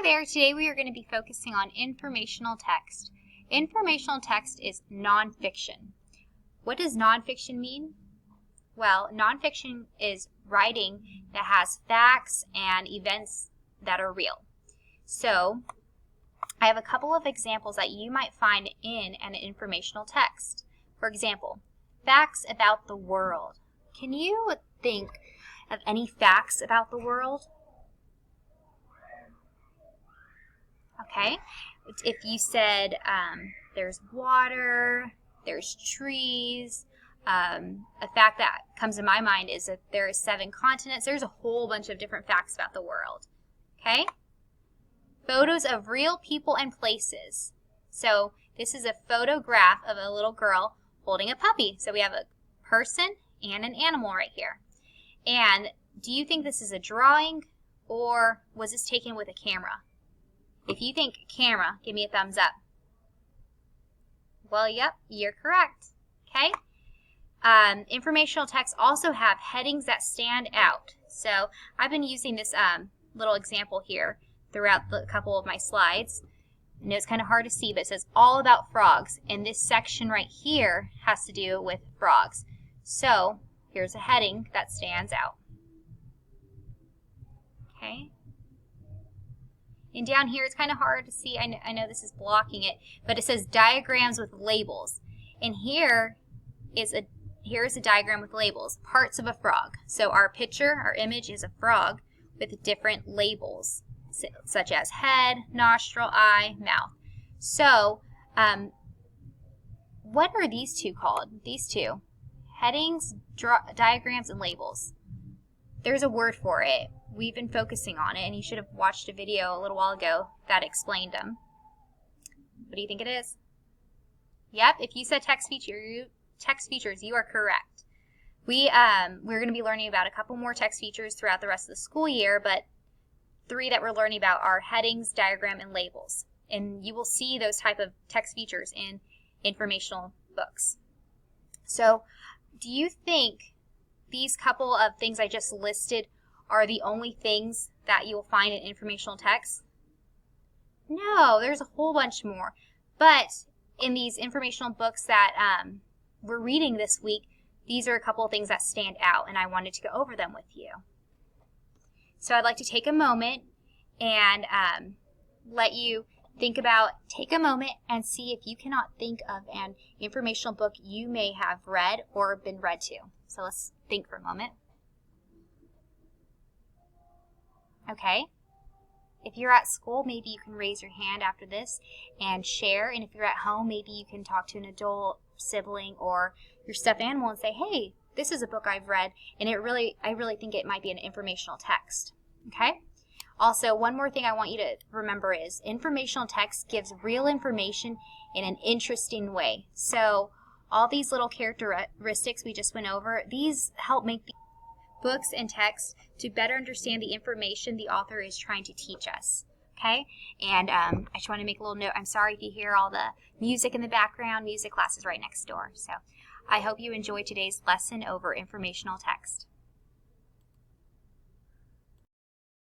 Hi there, today we are going to be focusing on informational text. Informational text is nonfiction. What does nonfiction mean? Well, nonfiction is writing that has facts and events that are real. So, I have a couple of examples that you might find in an informational text. For example, facts about the world. Can you think of any facts about the world? Okay, if you said there's water, there's trees, a fact that comes to my mind is that there are 7 continents. There's a whole bunch of different facts about the world. Okay, photos of real people and places. So this is a photograph of a little girl holding a puppy. So we have a person and an animal right here. And do you think this is a drawing or was this taken with a camera? If you think camera, give me a thumbs up. Well, yep, you're correct. Okay. Informational texts also have headings that stand out. So I've been using this little example here throughout a couple of my slides. I know it's kind of hard to see, but it says all about frogs. And this section right here has to do with frogs. So here's a heading that stands out. Okay. And down here, it's kind of hard to see. I know this is blocking it, but it says diagrams with labels. And here's a diagram with labels, parts of a frog. So our picture, our image is a frog with different labels, such as head, nostril, eye, mouth. So what are these two called? These two, headings, diagrams, and labels. There's a word for it. We've been focusing on it, and you should have watched a video a little while ago that explained them. What do you think it is? Yep, if you said text features, you are correct. We're going to be learning about a couple more text features throughout the rest of the school year, but 3 that we're learning about are headings, diagram, and labels. And you will see those type of text features in informational books. So, do you think these couple of things I just listed are the only things that you will find in informational text? No, there's a whole bunch more. But in these informational books that we're reading this week, these are a couple of things that stand out, and I wanted to go over them with you. So I'd like to take a moment and let you take a moment and see if you cannot think of an informational book you may have read or been read to. So let's think for a moment. Okay, if you're at school, maybe you can raise your hand after this and share. And if you're at home, maybe you can talk to an adult, sibling, or your stuffed animal and say, hey, this is a book I've read, and I really think it might be an informational text. Okay? Also, one more thing I want you to remember is informational text gives real information in an interesting way. So all these little characteristics we just went over, these help make the books and texts to better understand the information the author is trying to teach us. Okay? And I just want to make a little note. I'm sorry if you hear all the music in the background. Music class is right next door. So I hope you enjoyed today's lesson over informational text.